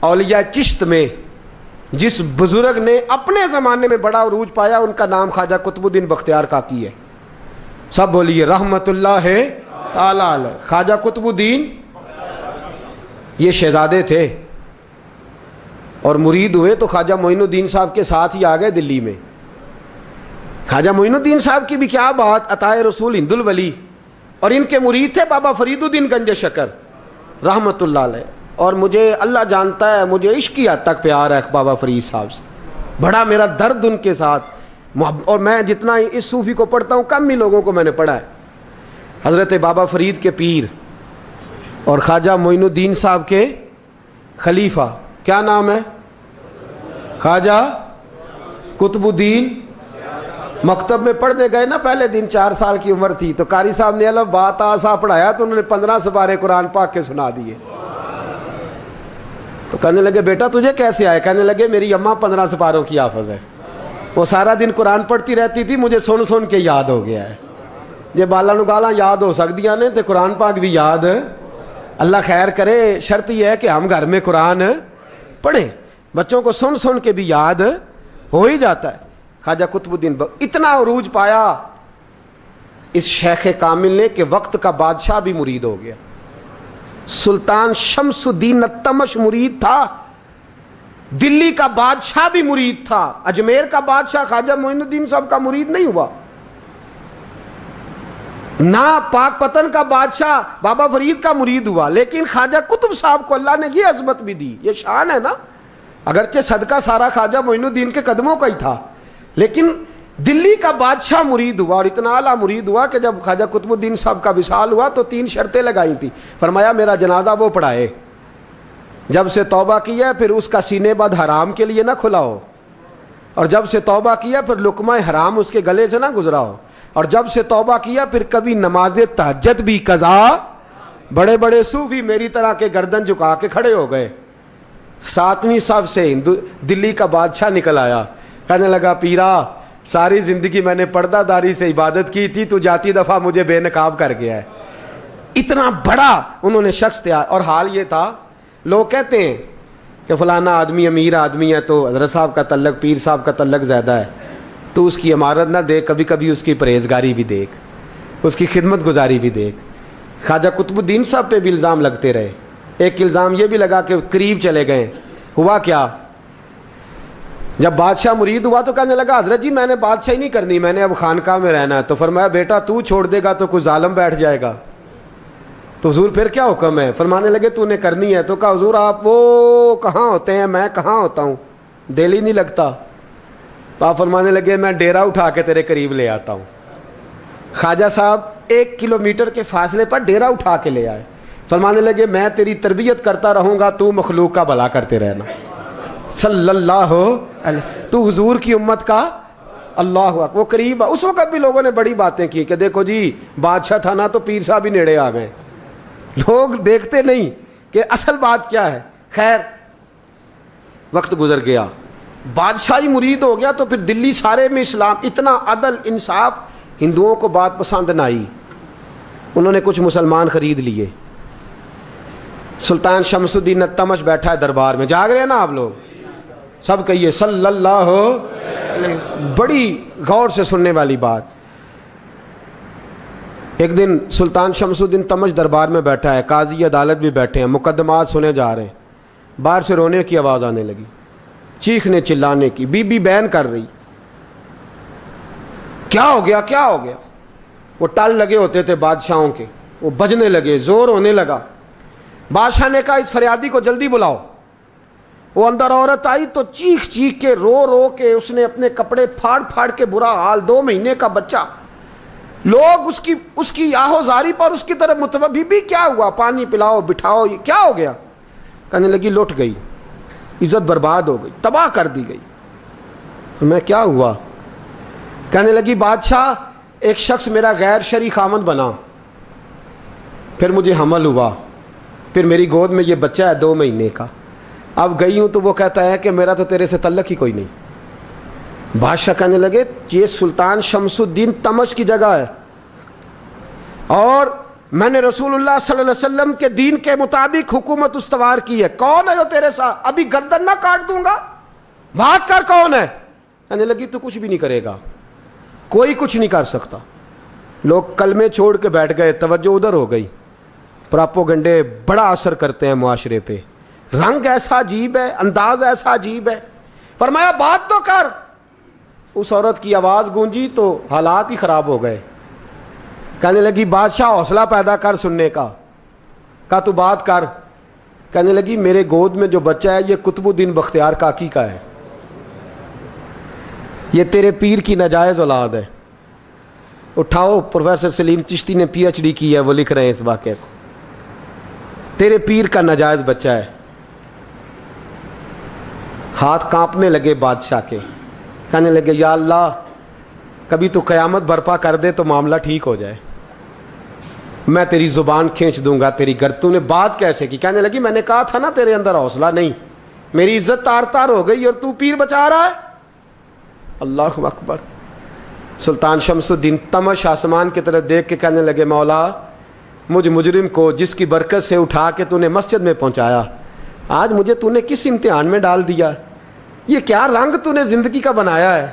اولیاء چشت میں جس بزرگ نے اپنے زمانے میں بڑا عروج پایا ان کا نام خواجہ قطب الدین بختیار کاکی ہے. سب بولیے رحمت اللہ تعالی علیہ. خواجہ قطب الدین یہ شہزادے تھے اور مرید ہوئے تو خواجہ معین الدین صاحب کے ساتھ ہی آ گئے دلی میں. خواجہ معین الدین صاحب کی بھی کیا بات، عطائے رسول ہند الولی، اور ان کے مرید تھے بابا فرید الدین گنج شکر رحمت اللہ علیہ. اور مجھے اللہ جانتا ہے مجھے عشق کی حد تک پیار ہے بابا فرید صاحب سے، بڑا میرا درد ان کے ساتھ. اور میں جتنا اس صوفی کو پڑھتا ہوں کم ہی لوگوں کو میں نے پڑھا ہے. حضرت بابا فرید کے پیر اور خواجہ معین الدین صاحب کے خلیفہ کیا نام ہے؟ خواجہ قطب الدین. مکتب میں پڑھنے گئے نا پہلے دن، 4 سال کی عمر تھی تو قاری صاحب نے الف با تا سا پڑھایا تو انہوں نے 15 سپارے قرآن پاک کے سنا دیے. تو کہنے لگے بیٹا تجھے کیسے آئے؟ کہنے لگے میری اماں 15 سپاروں کی حافظ ہے، وہ سارا دن قرآن پڑھتی رہتی تھی، مجھے سن سن کے یاد ہو گیا ہے. جے بالا نو گالاں یاد ہو سکدیاں نے تے قرآن پاک بھی یاد. اللہ خیر کرے، شرط یہ ہے کہ ہم گھر میں قرآن پڑھیں، بچوں کو سن سن کے بھی یاد ہو ہی جاتا ہے. خواجہ قطب الدین اتنا عروج پایا اس شیخ کامل نے کہ وقت کا بادشاہ بھی مرید ہو گیا. سلطان شمس الدین التمش مرید تھا، دلی کا بادشاہ بھی مرید تھا. اجمیر کا بادشاہ خواجہ معین الدین صاحب کا مرید نہیں ہوا، نہ پاک پتن کا بادشاہ بابا فرید کا مرید ہوا، لیکن خواجہ قطب صاحب کو اللہ نے یہ عظمت بھی دی. یہ شان ہے نا، اگرچہ صدقہ سارا خواجہ معین الدین کے قدموں کا ہی تھا، لیکن دلی کا بادشاہ مرید ہوا. اور اتنا اعلیٰ مرید ہوا کہ جب خواجہ قطب الدین صاحب کا وصال ہوا تو 3 شرطیں لگائی تھیں. فرمایا میرا جنازہ وہ پڑھائے، جب سے توبہ کیا پھر اس کا سینے بد حرام کے لیے نہ کھلا ہو، اور جب سے توبہ کیا پھر لقمہ حرام اس کے گلے سے نہ گزرا ہو، اور جب سے توبہ کیا پھر کبھی نماز تہجد بھی قضا. بڑے بڑے صوفی میری طرح کے گردن جھکا کے کھڑے ہو گئے. 7ویں صف سے دلی کا بادشاہ نکل آیا، کہنے لگا پیرا ساری زندگی میں نے پردہ داری سے عبادت کی تھی، تو جاتی دفعہ مجھے بے نقاب کر گیا ہے. اتنا بڑا انہوں نے شخص تیار. اور حال یہ تھا، لوگ کہتے ہیں کہ فلانا آدمی امیر آدمی ہے تو حضرت صاحب کا تعلق پیر صاحب کا تعلق زیادہ ہے، تو اس کی عمارت نہ دیکھ، کبھی کبھی اس کی پرہیزگاری بھی دیکھ، اس کی خدمت گزاری بھی دیکھ. خواجہ قطب الدین صاحب پہ بھی الزام لگتے رہے. ایک الزام یہ بھی لگا کہ قریب چلے گئے. ہوا کیا، جب بادشاہ مرید ہوا تو کہنے لگا حضرت جی میں نے بادشاہی نہیں کرنی، میں نے اب خانقاہ میں رہنا ہے. تو فرمایا بیٹا تو چھوڑ دے گا تو کوئی ظالم بیٹھ جائے گا. تو حضور پھر کیا حکم ہے؟ فرمانے لگے تو نے کرنی ہے. تو کہا حضور آپ وہ کہاں ہوتے ہیں، میں کہاں ہوتا ہوں، دل ہی نہیں لگتا. تو آپ فرمانے لگے میں ڈیرا اٹھا کے تیرے قریب لے آتا ہوں. خواجہ صاحب 1 کلومیٹر کے فاصلے پر ڈیرا اٹھا کے لے آئے. فرمانے لگے میں تیری تربیت کرتا رہوں گا، تو مخلوق کا بھلا کرتے رہنا. صلی اللہ علیہ، تو حضور کی امت کا اللہ اکبر. وہ قریب. اس وقت بھی لوگوں نے بڑی باتیں کی کہ دیکھو جی بادشاہ تھا نا تو پیر صاحب ہی نیڑے آ گئے. لوگ دیکھتے نہیں کہ اصل بات کیا ہے. خیر وقت گزر گیا، بادشاہی مرید ہو گیا تو پھر دلی سارے میں اسلام، اتنا عدل انصاف. ہندوؤں کو بات پسند نہ آئی، انہوں نے کچھ مسلمان خرید لیے. سلطان شمس الدین التمش بیٹھا ہے دربار میں، جاگ رہے ہیں نا آپ لوگ سب، کہیے صلی اللہ علیہ. بڑی غور سے سننے والی بات. ایک دن سلطان شمس الدین تمش دربار میں بیٹھا ہے، قاضی عدالت بھی بیٹھے ہیں، مقدمات سنے جا رہے ہیں. باہر سے رونے کی آواز آنے لگی، چیخنے چلانے کی. بی بی بیان کر رہی کیا ہو گیا کیا ہو گیا. وہ ٹال لگے ہوتے تھے بادشاہوں کے، وہ بجنے لگے، زور ہونے لگا. بادشاہ نے کہا اس فریادی کو جلدی بلاؤ. وہ اندر عورت آئی تو چیخ چیخ کے رو رو کے اس نے اپنے کپڑے پھاڑ پھاڑ کے، برا حال، 2 مہینے کا بچہ. لوگ اس کی آہو زاری پر اس کی طرف متوجہ. بھی کیا ہوا، پانی پلاؤ بٹھاؤ، یہ کیا ہو گیا. کہنے لگی لٹ گئی، عزت برباد ہو گئی، تباہ کر دی گئی. میں کیا ہوا؟ کہنے لگی بادشاہ ایک شخص میرا غیر شرعی خامند بنا، پھر مجھے حمل ہوا، پھر میری گود میں یہ بچہ ہے 2 مہینے کا. اب گئی ہوں تو وہ کہتا ہے کہ میرا تو تیرے سے تعلق ہی کوئی نہیں. بادشاہ کہنے لگے یہ سلطان شمس الدین تمش کی جگہ ہے اور میں نے رسول اللہ صلی اللہ علیہ وسلم کے دین کے مطابق حکومت استوار کی ہے، کون ہے جو تیرے ساتھ؟ ابھی گردن نہ کاٹ دوں گا، بات کر کون ہے؟ کہنے لگی تو کچھ بھی نہیں کرے گا، کوئی کچھ نہیں کر سکتا۔ لوگ کلمے چھوڑ کے بیٹھ گئے، توجہ ادھر ہو گئی۔ پراپوگنڈے بڑا اثر کرتے ہیں معاشرے پہ، رنگ ایسا عجیب ہے، انداز ایسا عجیب ہے۔ فرمایا بات تو کر۔ اس عورت کی آواز گونجی تو حالات ہی خراب ہو گئے۔ کہنے لگی بادشاہ حوصلہ پیدا کر سننے کا۔ کہا تو بات کر۔ کہنے لگی میرے گود میں جو بچہ ہے یہ قطب الدین بختیار کاکی کا ہے، یہ تیرے پیر کی ناجائز اولاد ہے۔ اٹھاؤ، پروفیسر سلیم چشتی نے پی ایچ ڈی کی ہے، وہ لکھ رہے ہیں اس واقعے کو، تیرے پیر کا ناجائز بچہ ہے۔ ہاتھ کانپنے لگے بادشاہ کے، کہنے لگے یا اللہ کبھی تو قیامت برپا کر دے تو معاملہ ٹھیک ہو جائے، میں تیری زبان کھینچ دوں گا تیری گر۔ تو نے بات کیسے کی؟ کہنے لگی میں نے کہا تھا نا تیرے اندر حوصلہ نہیں، میری عزت تار تار ہو گئی اور تو پیر بچا رہا ہے۔ اللہ اکبر۔ سلطان شمس الدین تمش آسمان کی طرف دیکھ کے کہنے لگے مولا مجھ مجرم کو جس کی برکت سے اٹھا کے تو نے مسجد میں پہنچایا، آج مجھے تو نے کس امتحان میں ڈال دیا؟ یہ کیا رنگ تو نے زندگی کا بنایا ہے؟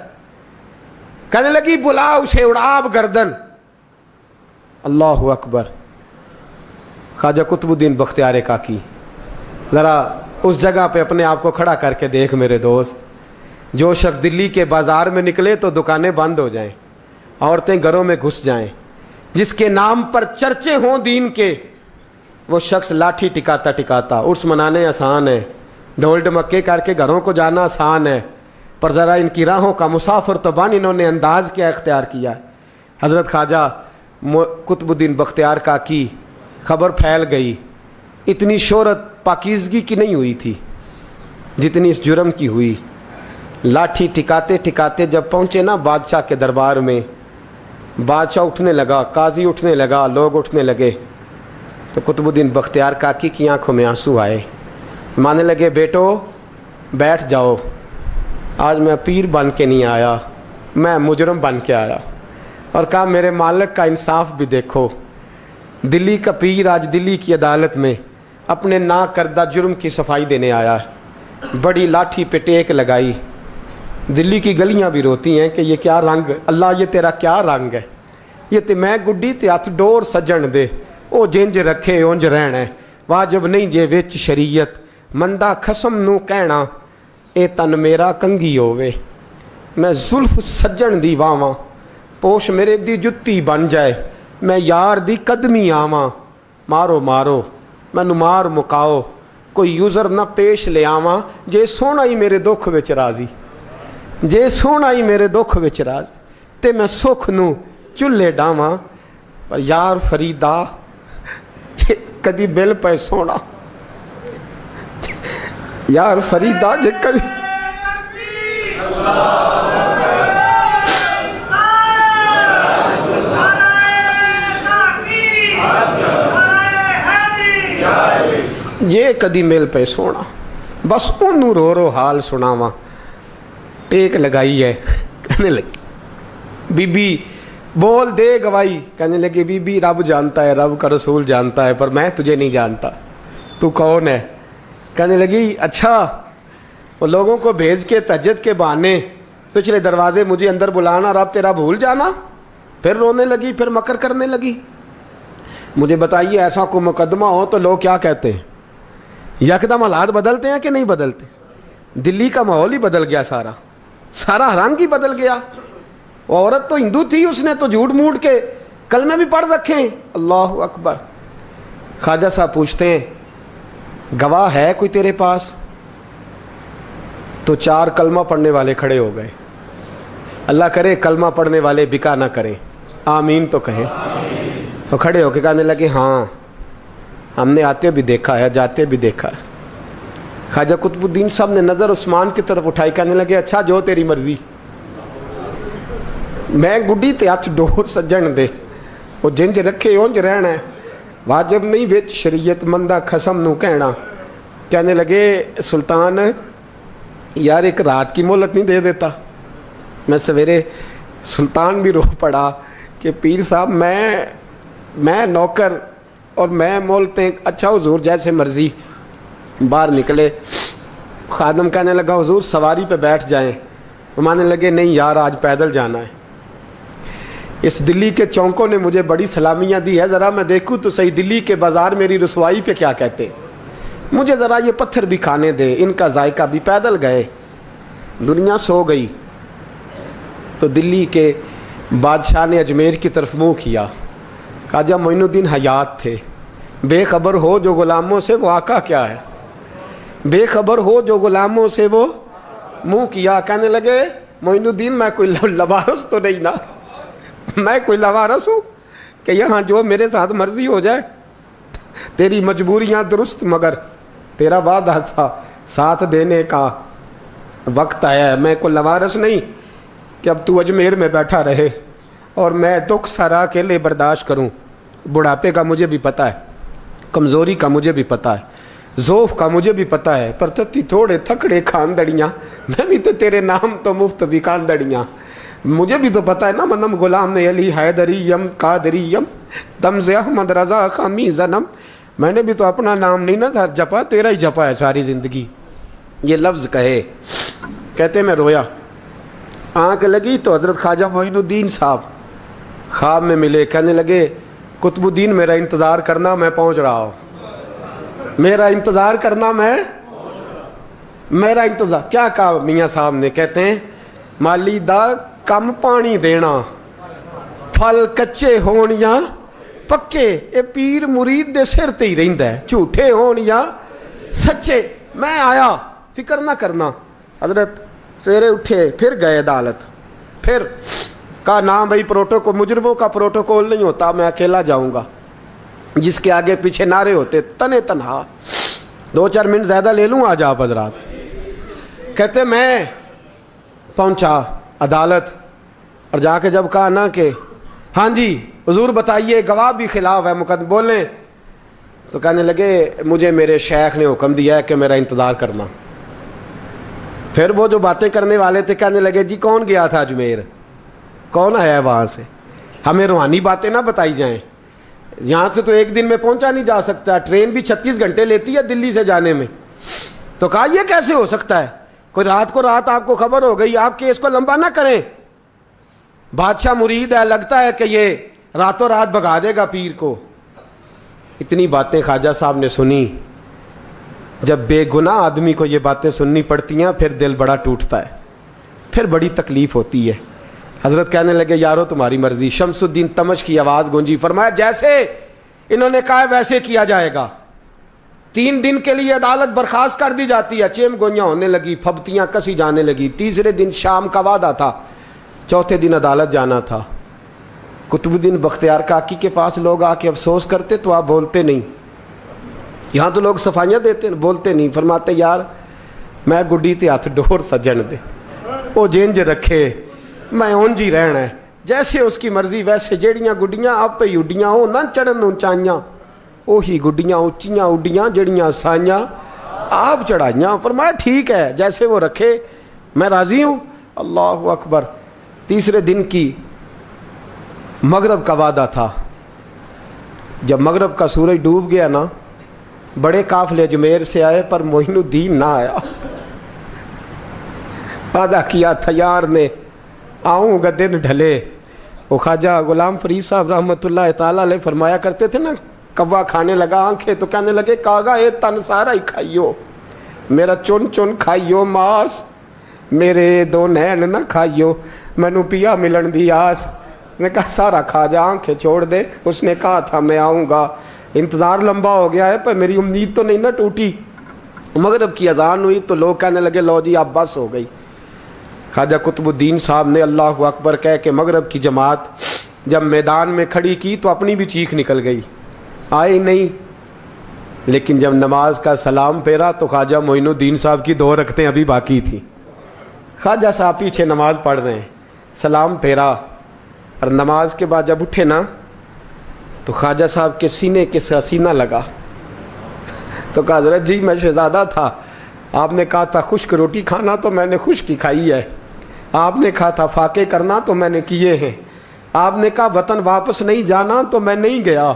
کہنے لگی بلا اسے، اڑا اب گردن۔ اللہ اکبر۔ خواجہ قطب الدین بختیار کاکی، ذرا اس جگہ پہ اپنے آپ کو کھڑا کر کے دیکھ میرے دوست۔ جو شخص دلی کے بازار میں نکلے تو دکانیں بند ہو جائیں، عورتیں گھروں میں گھس جائیں، جس کے نام پر چرچے ہوں دین کے، وہ شخص لاٹھی ٹکاتا ٹکاتا۔ عرس منانے آسان ہے، ڈھول ڈمکے کر کے گھروں کو جانا آسان ہے، پر ذرا ان کی راہوں کا مسافر تو بن انہوں نے انداز کیا اختیار کیا ہے۔ حضرت خواجہ قطب الدین بختیار کاکی، خبر پھیل گئی۔ اتنی شہرت پاکیزگی کی نہیں ہوئی تھی جتنی اس جرم کی ہوئی۔ لاٹھی ٹکاتے ٹکاتے جب پہنچے نا بادشاہ کے دربار میں، بادشاہ اٹھنے لگا، قاضی اٹھنے لگا، لوگ اٹھنے لگے، تو قطب الدین بختیار کاکی کی آنکھوں میں آنسو آئے۔ مانے لگے بیٹو بیٹھ جاؤ، آج میں پیر بن کے نہیں آیا، میں مجرم بن کے آیا۔ اور کہا میرے مالک کا انصاف بھی دیکھو، دلی کا پیر آج دلی کی عدالت میں اپنے نا کردہ جرم کی صفائی دینے آیا ہے۔ بڑی لاٹھی پہ ٹیک لگائی، دلی کی گلیاں بھی روتی ہیں کہ یہ کیا رنگ، اللہ یہ تیرا کیا رنگ ہے، یہ تے میں گڈی تے ہاتھ ڈور سجن دے، او جنج رکھے اونج رہنا ہے، واجب نہیں جے وچ شریعت، مندہ خسم نو کہنا اے تن میرا کنگھی ہووے، میں زلف سجن دی واواں، پوش میرے دی جتی بن جائے، میں یار دی قدمی آواں، مارو مارو مینوں مار مکاؤ، کوئی یوزر نہ پیش لے آواں، جے سونا ہی میرے دکھ وچ راضی، جے سونا ہی میرے دکھ وچ راضی، تے میں سکھ نو چلے ڈاواں، پر یار فریدا جے کدی بل پے سونا، یار فریدا جے کدی یہ کدی مل پہ سونا، بس انہوں رو رو حال سناواں۔ ٹیک لگائی ہے، کہنے لگی بی بی بول دے گواہی، کہنے لگی بی بی رب جانتا ہے، رب کا رسول جانتا ہے، پر میں تجھے نہیں جانتا، تو کون ہے؟ کہنے لگی اچھا وہ لوگوں کو بھیج کے تہجد کے بہانے پچھلے دروازے مجھے اندر بلانا، رب تیرا بھول جانا؟ پھر رونے لگی، پھر مکر کرنے لگی۔ مجھے بتائیے ایسا کوئی مقدمہ ہو تو لوگ کیا کہتے ہیں؟ یکدم حالات بدلتے ہیں کہ نہیں بدلتے؟ دلی کا ماحول ہی بدل گیا، سارا رنگ ہی بدل گیا۔ وہ عورت تو ہندو تھی، اس نے تو جھوٹ موٹ کے کلمے بھی پڑھ رکھے ہیں۔ اللہ اکبر۔ خواجہ صاحب پوچھتے ہیں گواہ ہے کوئی تیرے پاس؟ تو 4 کلمہ پڑھنے والے کھڑے ہو گئے۔ اللہ کرے کلمہ پڑھنے والے بکا نہ کریں، آمین تو کہیں۔ وہ کھڑے ہو کے کہنے لگے ہاں ہم نے آتے بھی دیکھا ہے، جاتے بھی دیکھا ہے۔ خواجہ قطب الدین صاحب نے نظر عثمان کی طرف اٹھائی، کہنے لگے اچھا جو تیری مرضی، میں گڈی تے ہاتھ ڈور سجن دے، وہ جنج رکھے اونج رہنا ہے، واجب نہیں وچ شریعت، مندہ خسم نو کہنا۔ کہنے لگے سلطان یار ایک رات کی مہلت نہیں دے دیتا؟ میں سویرے سلطان بھی رو پڑا کہ پیر صاحب میں نوکر اور میں بولتے ہیں اچھا حضور جیسے مرضی. باہر نکلے, خادم کہنے لگا حضور سواری پہ بیٹھ جائیں. مانے لگے نہیں یار آج پیدل جانا ہے. اس دلی کے چونکوں نے مجھے بڑی سلامیاں دی ہے, ذرا میں دیکھوں تو صحیح دلی کے بازار میری رسوائی پہ کیا کہتے ہیں. مجھے ذرا یہ پتھر بھی کھانے دے, ان کا ذائقہ بھی. پیدل گئے, دنیا سو گئی تو دلی کے بادشاہ نے اجمیر کی طرف منہ کیا. خواجہ معین الدین حیات تھے. بے خبر ہو جو غلاموں سے وہ آقا کیا ہے, بے خبر ہو جو غلاموں سے وہ منہ کیا. کہنے لگے معین الدین میں کوئی لوارس تو نہیں نا, میں کوئی لوارس ہوں کہ یہاں جو میرے ساتھ مرضی ہو جائے. تیری مجبوریاں درست مگر تیرا وعدہ تھا ساتھ دینے کا وقت آیا ہے. میں کوئی لوارس نہیں کہ اب تو اجمیر میں بیٹھا رہے اور میں دکھ سارا اکیلے برداشت کروں. بڑھاپے کا مجھے بھی پتہ ہے, کمزوری کا مجھے بھی پتہ ہے, ذوف کا مجھے بھی پتہ ہے, پر تتی تھوڑے تھکڑے کھاندڑیاں, میں بھی تو تیرے نام تو مفت بھی کاندڑیاں. مجھے بھی تو پتہ ہے نا منم غلام علی حیدریم قادریم تمز احمد رضا خامی زنم. میں نے بھی تو اپنا نام نہیں نا تھا جپا, تیرا ہی جپا ہے ساری زندگی. یہ لفظ کہے, کہتے میں رویا. آنکھ لگی تو حضرت خواجہ معین الدین صاحب خواب میں ملے. کہنے لگے قطب الدین میرا انتظار کرنا, میں پہنچ رہا ہوں. میرا انتظار کرنا, میرا انتظار. کیا کہا میاں صاحب نے؟ کہتے ہیں مالی دا کم پانی دینا, پھل کچے ہون یا پکے, اے پیر مرید دے سر تے ہی رہندا ہے, جھوٹے ہون یا سچے. میں آیا, فکر نہ کرنا. حضرت سویرے اٹھے, پھر گئے عدالت. پھر کہا نام بھائی پروٹوکول, مجرموں کا پروٹوکول نہیں ہوتا, میں اکیلا جاؤں گا. جس کے آگے پیچھے نعرے ہوتے تنے تنہا. 2-4 منٹ زیادہ لے لوں آج آپ حضرات. کہتے میں پہنچا عدالت اور جا کے جب کہا نا کہ ہاں جی حضور بتائیے, گواہ بھی خلاف ہے, مقدمہ بولیں, تو کہنے لگے مجھے میرے شیخ نے حکم دیا ہے کہ میرا انتظار کرنا. پھر وہ جو باتیں کرنے والے تھے کہنے لگے جی کون گیا تھا اجمیر, کون آیا ہے وہاں سے, ہمیں روحانی باتیں نہ بتائی جائیں. یہاں سے تو ایک دن میں پہنچا نہیں جا سکتا, ٹرین بھی 36 گھنٹے لیتی ہے دلی سے جانے میں. تو کہا یہ کیسے ہو سکتا ہے, کوئی رات کو رات آپ کو خبر ہو گئی, آپ کیس کو لمبا نہ کریں. بادشاہ مرید ہے, لگتا ہے کہ یہ راتوں رات بھگا دے گا پیر کو. اتنی باتیں خواجہ صاحب نے سنی. جب بے گناہ آدمی کو یہ باتیں سننی پڑتی ہیں پھر دل بڑا ٹوٹتا ہے, پھر بڑی تکلیف ہوتی ہے. حضرت کہنے لگے یارو تمہاری مرضی. شمس الدین تمش کی آواز گونجی. فرمایا جیسے انہوں نے کہا ویسے کیا جائے گا. 3 دن کے لیے عدالت برخاست کر دی جاتی ہے. چیم گوئیاں ہونے لگی, پھبتیاں کسی جانے لگی. تیسرے دن شام کا وعدہ تھا, چوتھے دن عدالت جانا تھا. قطب الدین بختیار کاکی کے پاس لوگ آ کے افسوس کرتے تو آپ بولتے نہیں. یہاں تو لوگ صفائیاں دیتے ہیں, بولتے نہیں. فرماتے یار میں گڈی تے ہاتھ ڈور سجن دے, وہ جینج رکھے, میں اونج ہی رہنا ہے, جیسے اس کی مرضی ویسے. جیڑیاں گڈیاں آپ پہ اڈیاں ہو نہ چڑھن اونچائیاں, وہی گڈیاں اونچیاں اڈیاں جیڑیاں سائیاں آپ چڑھائیاں. فرمایا ٹھیک ہے جیسے وہ رکھے, میں راضی ہوں. اللہ اکبر. تیسرے دن کی مغرب کا وعدہ تھا. جب مغرب کا سورج ڈوب گیا نا, بڑے قافلے اجمیر سے آئے پر معین الدین نہ آیا. وعدہ کیا تھا یار نے آؤں گا دن ڈھلے. وہ خواجہ غلام فرید صاحب رحمۃ اللہ تعالیٰ علیہ فرمایا کرتے تھے نا, کوا کھانے لگا آنکھیں تو کہنے لگے کاغا اے تن سارا ہی کھائیو, میرا چن چن کھائیو ماس, میرے 2 نین نہ کھائیو, مینو پیا ملن دی آس. نے کہا سارا کھا جا, آنکھیں چھوڑ دے. اس نے کہا تھا میں آؤں گا, انتظار لمبا ہو گیا ہے پر میری امید تو نہیں نہ ٹوٹی. مغرب کی اذان ہوئی تو لوگ کہنے لگے لو جی اب بس ہو گئی. خواجہ قطب الدین صاحب نے اللہ اکبر کہہ کے مغرب کی جماعت جب میدان میں کھڑی کی تو اپنی بھی چیخ نکل گئی, آئے نہیں. لیکن جب نماز کا سلام پھیرا تو خواجہ معین الدین صاحب کی 2 رکعتیں ابھی باقی تھیں. خواجہ صاحب پیچھے نماز پڑھ رہے ہیں, سلام پھیرا اور نماز کے بعد جب اٹھے نا تو خواجہ صاحب کے سینے کے سینہ لگا. تو کہا حضرت جی میں شہزادہ تھا, آپ نے کہا تھا خشک روٹی کھانا تو میں نے خشک ہی کھائی ہے, آپ نے کہا تھا فاقے کرنا تو میں نے کیے ہیں, آپ نے کہا وطن واپس نہیں جانا تو میں نہیں گیا,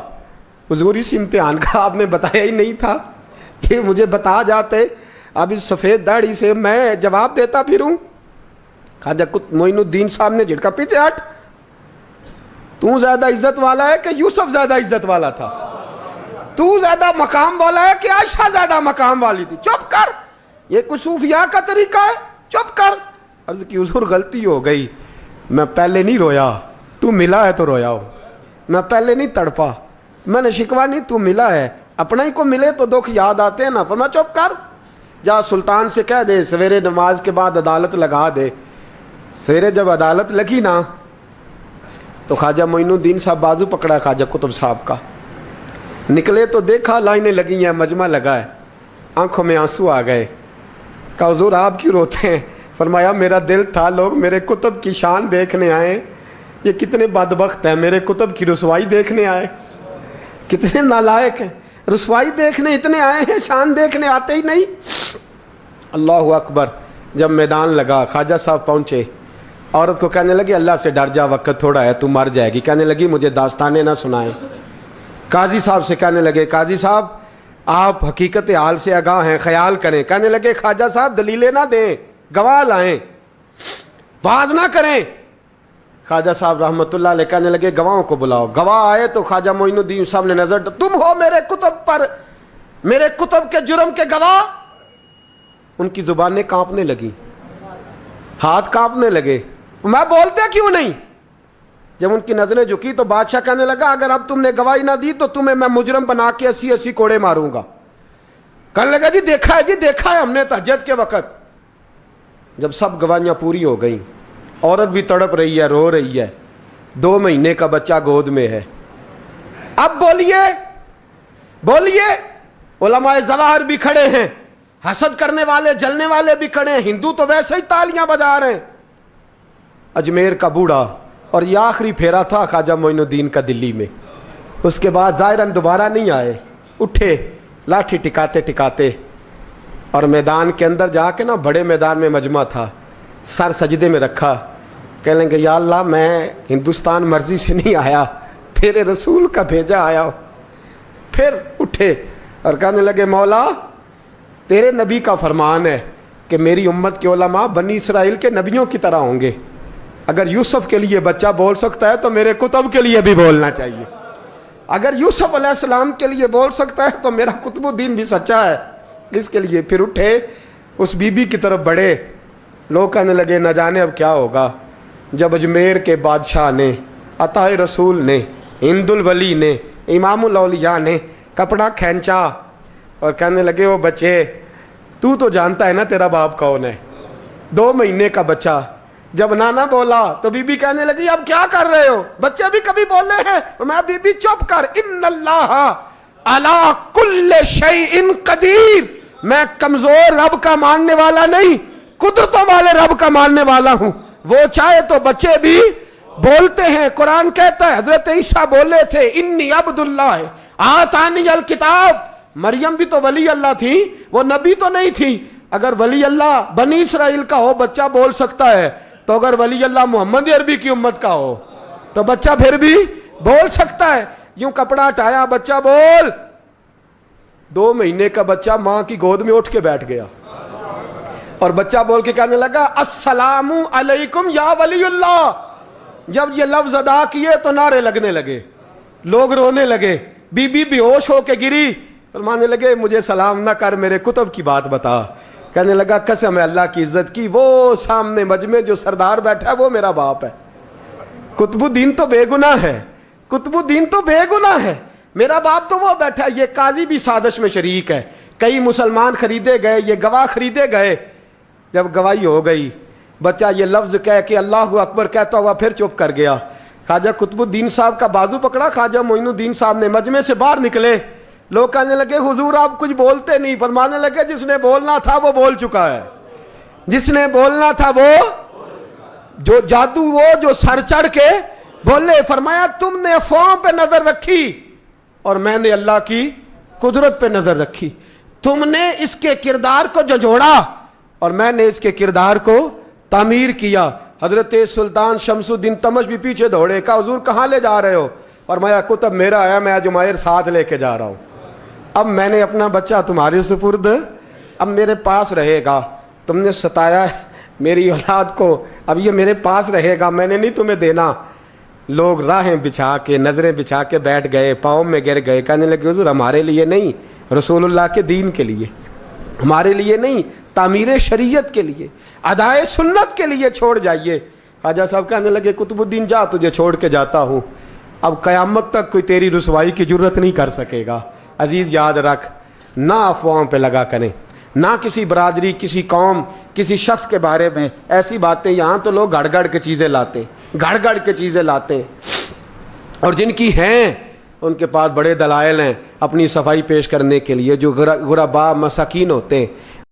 حضور اس امتحان کا آپ نے بتایا ہی نہیں تھا، یہ مجھے بتا جاتے، اب اس سفید داڑھی سے میں جواب دیتا پھروں۔ خواجہ معین الدین صاحب نے جھٹکا، پیچھے ہٹ، تو زیادہ عزت والا ہے کہ یوسف زیادہ عزت والا تھا؟ تو زیادہ مقام والا ہے کہ عائشہ زیادہ مقام والی تھی؟ چپ کر، یہ کچھ صوفیاء کا طریقہ ہے، چپ کر۔ عرض کی حضور غلطی ہو گئی، میں پہلے نہیں رویا، تو ملا ہے تو رویا ہو، میں پہلے نہیں تڑپا، میں نے شکوا نہیں، تو ملا ہے، اپنا ہی کو ملے تو دکھ یاد آتے ہیں نا۔ فرمایا چپ کر، جا سلطان سے کہہ دے سویرے نماز کے بعد عدالت لگا دے۔ سویرے جب عدالت لگی نا تو خواجہ معین الدین صاحب بازو پکڑا خواجہ قطب صاحب کا، نکلے تو دیکھا لائنیں لگی ہیں، مجمع لگا ہے، آنکھوں میں آنسو آ گئے۔ کہا حضور آپ کیوں روتے ہیں؟ فرمایا میرا دل تھا لوگ میرے کتب کی شان دیکھنے آئے، یہ کتنے بدبخت ہیں، میرے کتب کی رسوائی دیکھنے آئے، کتنے نالائق ہیں، رسوائی دیکھنے اتنے آئے ہیں، شان دیکھنے آتے ہی نہیں۔ اللہ اکبر۔ جب میدان لگا خواجہ صاحب پہنچے، عورت کو کہنے لگی اللہ سے ڈر جا، وقت تھوڑا ہے، تو مر جائے گی۔ کہنے لگی مجھے داستانیں نہ سنائیں۔ قاضی صاحب سے کہنے لگے قاضی صاحب آپ حقیقت حال سے آگاہ ہیں، خیال کریں۔ کہنے لگے خواجہ صاحب دلیلیں نہ دیں، گواہ لائیں، واز نہ کریں۔ خواجہ صاحب رحمۃ اللہ علیہ کہنے لگے گواہوں کو بلاؤ۔ گواہ آئے تو خواجہ معین الدین صاحب نے نظر، تم ہو میرے کتب پر، میرے کتب کے جرم کے گواہ؟ ان کی زبانیں کانپنے لگیں، ہاتھ کانپنے لگے، میں بولتے کیوں نہیں؟ جب ان کی نظریں جھکی تو بادشاہ کہنے لگا اگر اب تم نے گواہی نہ دی تو تمہیں میں مجرم بنا کے 80 کوڑے ماروں گا۔ کہنے لگا جی دیکھا ہے، جی دیکھا ہے ہم نے تہجد کے وقت۔ جب سب گواہیاں پوری ہو گئیں، عورت بھی تڑپ رہی ہے، رو رہی ہے، 2 مہینے کا بچہ گود میں ہے۔ اب بولیے بولیے، علماء ظواہر بھی کھڑے ہیں، حسد کرنے والے جلنے والے بھی کھڑے ہیں، ہندو تو ویسے ہی تالیاں بجا رہے ہیں۔ اجمیر کا بوڑھا، اور یہ آخری پھیرا تھا خواجہ معین الدین کا دلی میں، اس کے بعد ظاہراً دوبارہ نہیں آئے، اٹھے لاٹھی ٹکاتے ٹکاتے اور میدان کے اندر جا کے نا، بڑے میدان میں مجمع تھا، سر سجدے میں رکھا، کہنے لگے یا اللہ میں ہندوستان مرضی سے نہیں آیا، تیرے رسول کا بھیجا آیا ہوں۔ پھر اٹھے اور کہنے لگے مولا تیرے نبی کا فرمان ہے کہ میری امت کے علماء بنی اسرائیل کے نبیوں کی طرح ہوں گے، اگر یوسف کے لیے بچہ بول سکتا ہے تو میرے کتب کے لیے بھی بولنا چاہیے، اگر یوسف علیہ السلام کے لیے بول سکتا ہے تو میرا قطب الدین بھی سچا ہے، اس کے لیے۔ پھر اٹھے اس بی بی کی طرف بڑھے، لوگ کہنے لگے نہ جانے اب کیا ہوگا۔ جب اجمیر کے بادشاہ نے، عطا رسول نے، ہند الولی نے، امام الاولیاء نے کپڑا کھینچا اور کہنے لگے وہ بچے تو جانتا ہے نا تیرا باپ کون ہے، 2 مہینے کا بچہ۔ جب نانا بولا تو بی بی کہنے لگی اب کیا کر رہے ہو، بچے بھی کبھی بولے ہیں؟ میں بی بی چپ کر، ان اللہ علی کل شیء قدیر، میں کمزور رب کا ماننے والا نہیں، قدرتوں والے رب کا ماننے والا ہوں، وہ چاہے تو بچے بھی بولتے ہیں۔ قرآن کہتا ہے حضرت عیسیٰ بولے تھے انی عبد اللہ آتانی الکتاب، مریم بھی تو ولی اللہ تھی، وہ نبی تو نہیں تھی۔ اگر ولی اللہ بنی اسرائیل کا ہو بچہ بول سکتا ہے، تو اگر ولی اللہ محمد عربی کی امت کا ہو تو بچہ پھر بھی بول سکتا ہے۔ یوں کپڑا ہٹایا، بچہ بول، 2 مہینے کا بچہ ماں کی گود میں اٹھ کے بیٹھ گیا اور بچہ بول کے کہنے لگا السلام علیکم یا ولی اللہ۔ جب یہ لفظ ادا کیے تو نعرے لگنے لگے، لوگ رونے لگے، بی بی بے ہوش ہو کے گری، فرمانے لگے مجھے سلام نہ کر، میرے کتب کی بات بتا۔ کہنے لگا قسم ہے اللہ کی عزت کی، وہ سامنے مجمع جو سردار بیٹھا ہے وہ میرا باپ ہے، قطب الدین تو بے گناہ ہے، قطب الدین تو بے گناہ ہے، میرا باپ تو وہ بیٹھا ہے۔ یہ قاضی بھی سازش میں شریک ہے، کئی مسلمان خریدے گئے، یہ گواہ خریدے گئے۔ جب گواہی ہو گئی، بچہ یہ لفظ کہہ کے اللہ اکبر کہتا ہوا پھر چپ کر گیا۔ خواجہ قطب الدین صاحب کا بازو پکڑا، خواجہ معین الدین صاحب نے مجمع سے باہر نکلے، لوگ کہنے لگے حضور آپ کچھ بولتے نہیں۔ فرمانے لگے جس نے بولنا تھا وہ بول چکا ہے، جس نے بولنا تھا وہ جو جادو، وہ جو سر چڑھ کے بولے۔ فرمایا تم نے افواہوں پہ نظر رکھی اور میں نے اللہ کی قدرت پہ نظر رکھی، تم نے اس کے کردار کو جھنجھوڑا اور میں نے اس کے کردار کو تعمیر کیا۔ حضرت سلطان شمس الدین تمش بھی پیچھے دوڑے، کہا حضور کہاں لے جا رہے ہو؟ اور میں کتب میرا ہے، میں جمائر ساتھ لے کے جا رہا ہوں، اب میں نے اپنا بچہ تمہارے سپرد، اب میرے پاس رہے گا، تم نے ستایا ہے میری اولاد کو، اب یہ میرے پاس رہے گا، میں نے نہیں تمہیں دینا۔ لوگ راہیں بچھا کے، نظریں بچھا کے بیٹھ گئے، پاؤں میں گر گئے، کہنے لگے حضور ہمارے لیے نہیں، رسول اللہ کے دین کے لیے، ہمارے لیے نہیں، تعمیر شریعت کے لیے، ادائے سنت کے لیے چھوڑ جائیے۔ خواجہ صاحب کہنے لگے قطب الدین جا، تجھے چھوڑ کے جاتا ہوں، اب قیامت تک کوئی تیری رسوائی کی جرت نہیں کر سکے گا۔ عزیز یاد رکھ، نہ افواہوں پہ لگا کریں، نہ کسی برادری، کسی قوم، کسی شخص کے بارے میں ایسی باتیں، یہاں تو لوگ گھڑ گھڑ کے چیزیں لاتے ہیں، گھڑ گھڑ کے چیزیں لاتے ہیں، اور جن کی ہیں ان کے پاس بڑے دلائل ہیں اپنی صفائی پیش کرنے کے لیے، جو غربا مساکین ہوتے ہیں۔